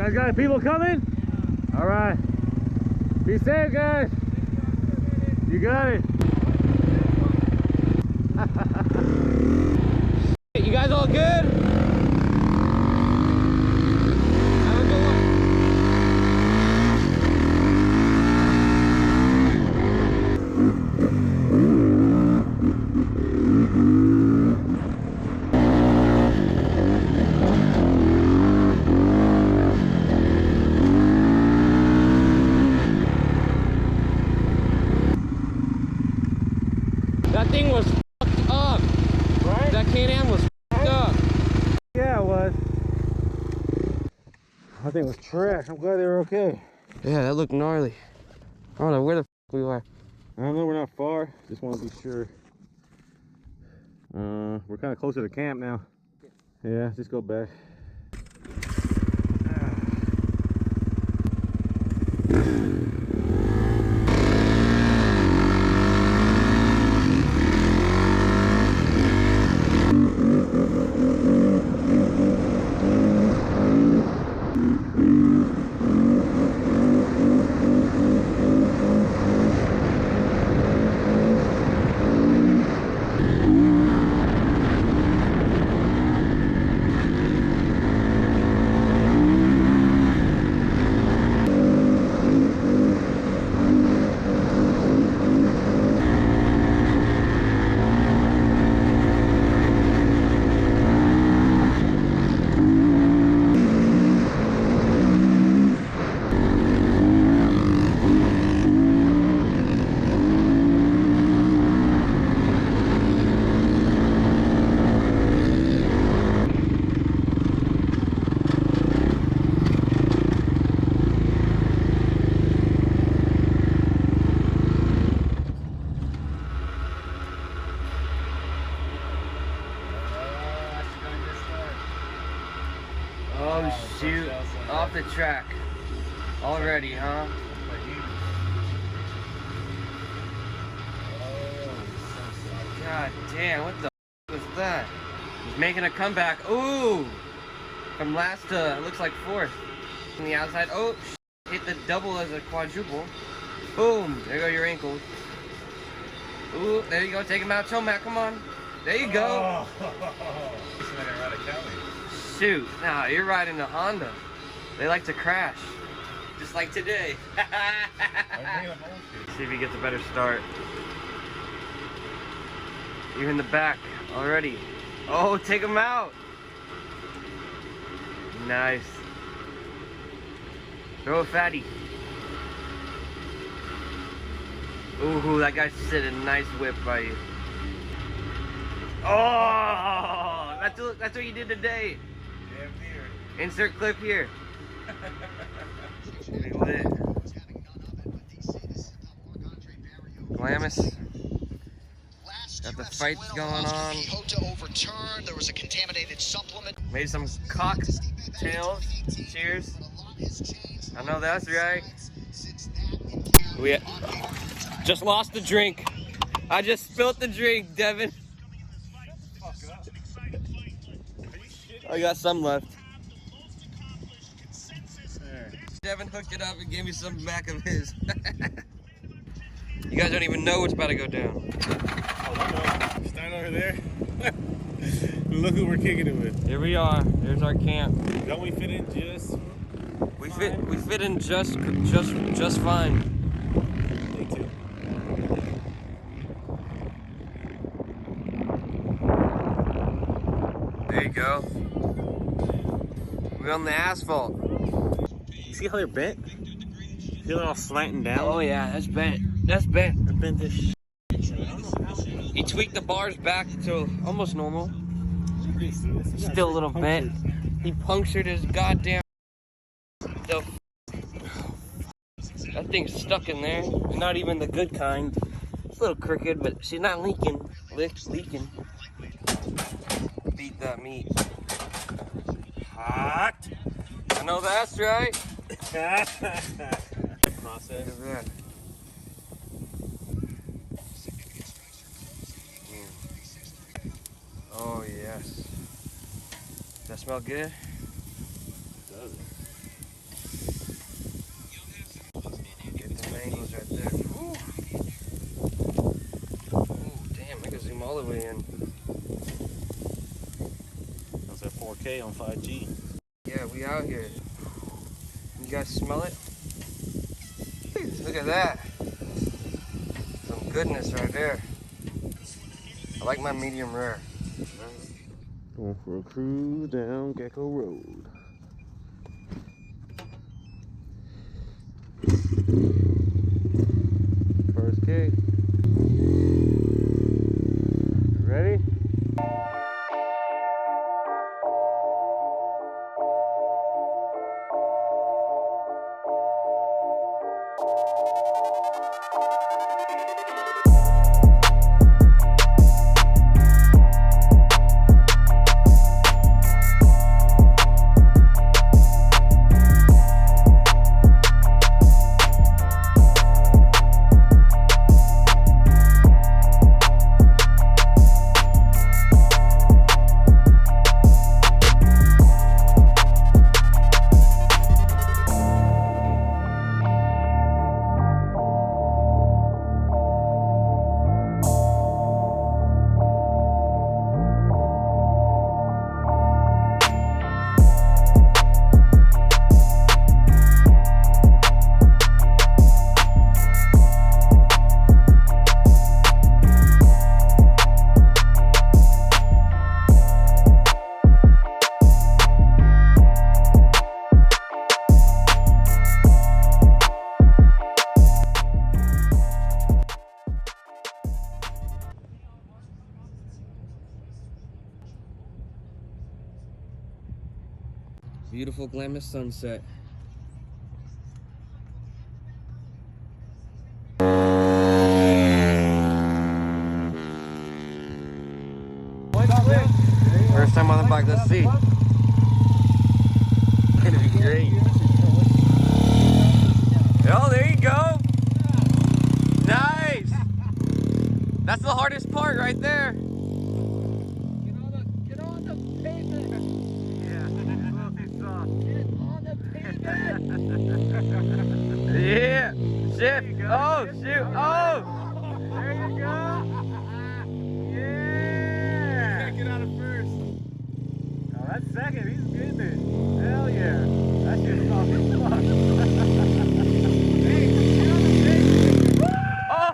guys got people coming? All right. Be safe, guys. You got it. You guys all good? Have a good one. That thing was fucked up. Right? That Can-Am was fucked up. Yeah, it was. I think it was trash. I'm glad they were okay. Yeah, that looked gnarly. I don't know where the fuck we were. I don't know, we're not far. Just want to be sure. We're kind of closer to camp now. Yeah, just go back. Oh shoot, off the track already, huh? God damn, what the f was that? He's making a comeback. Ooh! From last to, it looks like fourth. From the outside, oh, hit the double as a quadruple. Boom, there go your ankles. Ooh, there you go, take him out, Tomac, come on. There you go. Shoot, nah, you're riding a Honda. They like to crash. Just like today. See if he gets a better start. You're in the back already. Oh, take him out. Nice. Throw a fatty. Ooh, that guy's sitting a nice whip by you. Oh, that's what you did today. Damn near. Insert clip here. Pretty lit. Glamis. Got the fights going on. There was a contaminated supplement. Made some cocktails. Cheers. I know that's right. We just lost the drink. I just spilled the drink, Devin. I got some left. Devin hooked it up and gave me some back of his. You guys don't even know what's about to go down. Oh, I know. Stand over there. Look who we're kicking it with. Here we are. There's our camp. Don't we fit in just? We fit in just fine. Me too. There you go. We're on the asphalt. You see how they're bent? See they're all slanting down? Oh yeah, that's bent. That's bent. They're bent as shit. He tweaked the bars back to almost normal. Still a little bent. He punctured his goddamn. That thing's stuck in there. Not even the good kind. It's a little crooked, but she's not leaking. Leaking. Beat that meat. Hot. I know that's right. Process. Look at that. Oh yes. Does that smell good? Does it? all the way in. That's at 4K on 5G. Yeah, we out here. You guys smell it? Look at that. Some goodness right there. I like my medium rare. Going for a cruise down Gecko Road. First cake. Ready? Beautiful Glamis sunset. First time on the bike, let's see. It's gonna be great. Oh, there you go. Nice. That's the hardest part right there. Get on the pavement. Yeah, it's a little too soft. Get on the pavement. Yeah, shit. Oh, shoot. Oh, there you go. Yeah. Can't get out of first. Oh, that's second. He's getting it. Hell yeah. That shit's soft as fuck. Hey, get on the pavement. Oh!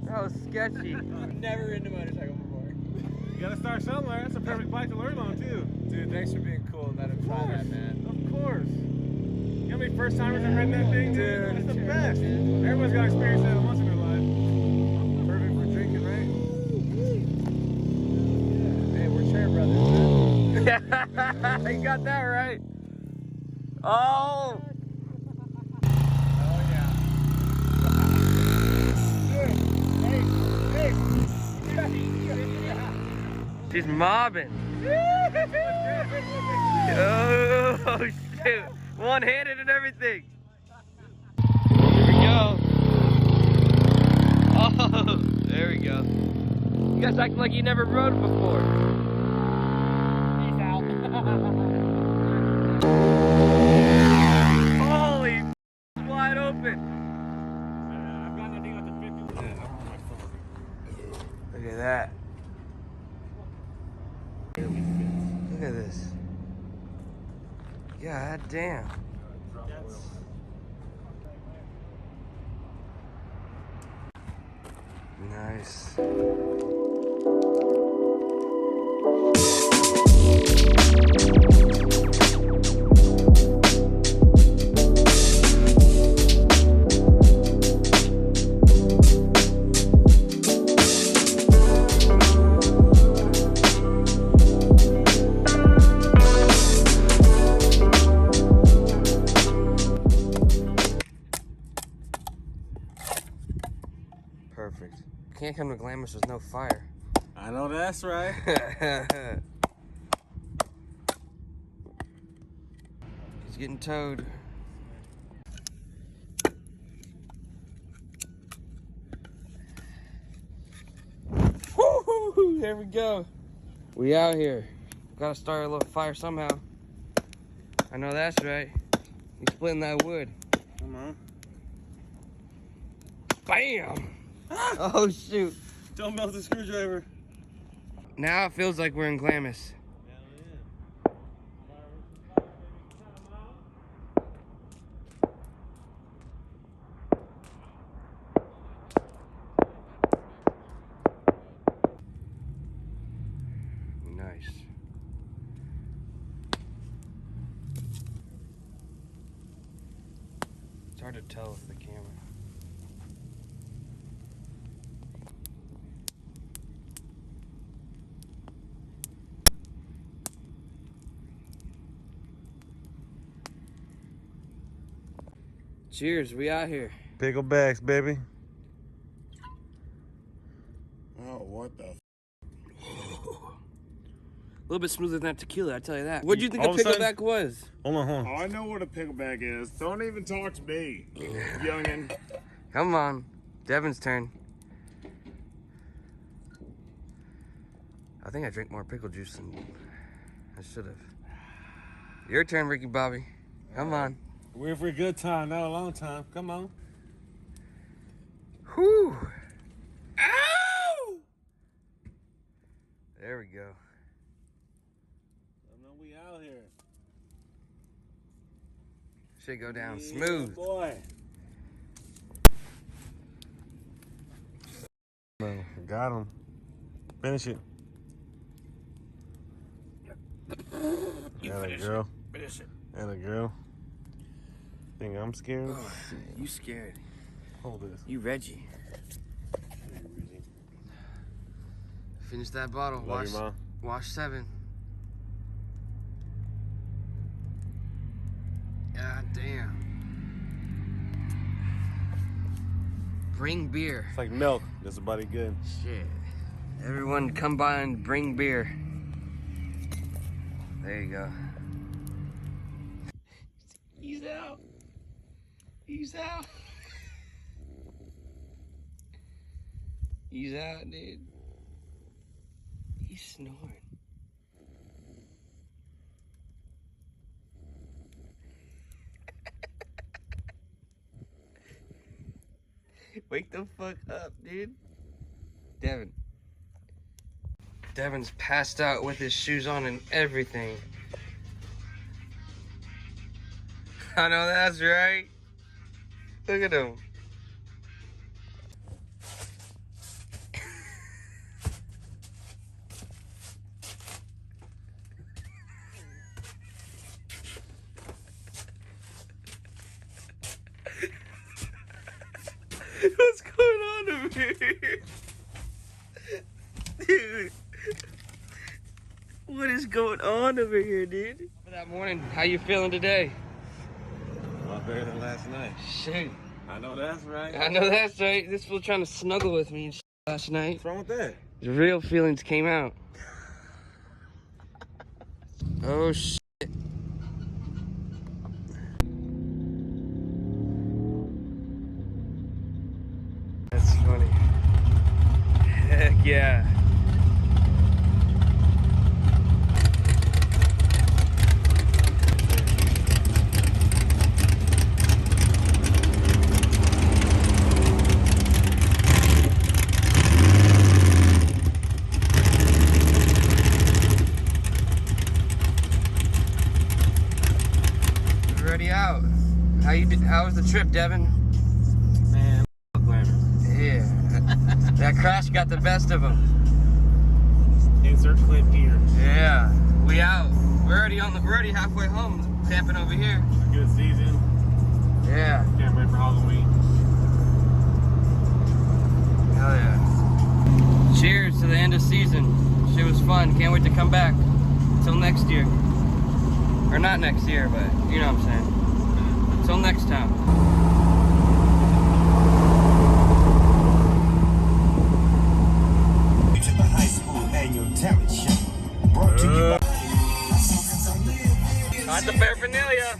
That was sketchy. I've never ridden a motorcycle before. You gotta start somewhere. That's a perfect bike to learn on too. Dude, thanks for being cool and letting me try that, man. Of course. You know how many first timers have ridden that thing, dude? It's the Dude, best. man. Everyone's got experience that once in their life. Perfect for drinking, right? Hey, we're chair brothers, man. You got that right. Oh! Oh, yeah. She's mobbing. Oh, shoot. One-handed and everything. Here we go. Oh, there we go. You guys acting like you never rode before. Peace out. Holy it's wide open. I've got that thing out to 50. Yeah, I'm on my phone. Look at that. Look at this. God damn. Nice. Perfect. Can't come to Glamis with no fire. I know that's right. He's getting towed. Woo-hoo-hoo, there we go. We out here. Gotta start a little fire somehow. I know that's right. You splitting that wood. Come on. Bam! Oh shoot. Don't melt the screwdriver. Now it feels like we're in Glamis. Nice. It's hard to tell with the camera. Cheers, we out here. Picklebacks, baby. Oh, what the? A little bit smoother than that tequila, I tell you that. What do you think a All of a sudden- pickleback was? Hold on. Oh, I know what a pickleback is. Don't even talk to me, youngin'. Come on, Devin's turn. I think I drank more pickle juice than I should have. Your turn, Ricky Bobby. Come on. We're here for a good time, not a long time. Come on. Whew. Ow! There we go. I know we out here. Should go down Yeah, smooth. boy. Got him. Finish it. Atta girl. Finish it. Atta girl. Think I'm scared? Oh, you scared. Hold this. You Reggie. Finish that bottle. Love you, Mom. Wash 7. God damn. Bring beer. It's like milk. That's about it good. Shit. Everyone come by and bring beer. There you go. He's out. He's out. He's out, dude. He's snoring. Wake the fuck up, dude. Devin. Devin's passed out with his shoes on and everything. I know that's right. Look at him. What's going on over here? Dude. What is going on over here, dude? For that morning, how you feeling today? A lot better than last night. Shoot. I know that's right. I know that's right. This fool trying to snuggle with me and shit last night. What's wrong with that? The real feelings came out. Oh shit. That's funny. Heck yeah. Already out. How was the trip, Devin? Man, Glamis. Yeah. That crash got the best of him. Insert clip here. Yeah. We out. We're already halfway home, camping over here. Good season. Yeah. Can't wait for Halloween. Hell yeah. Cheers to the end of season. Shit was fun. Can't wait to come back. Until next year. Or not next year, but you know what I'm saying. Until next time. To the high school annual talent show. Brought to you by Got the paraphernalia.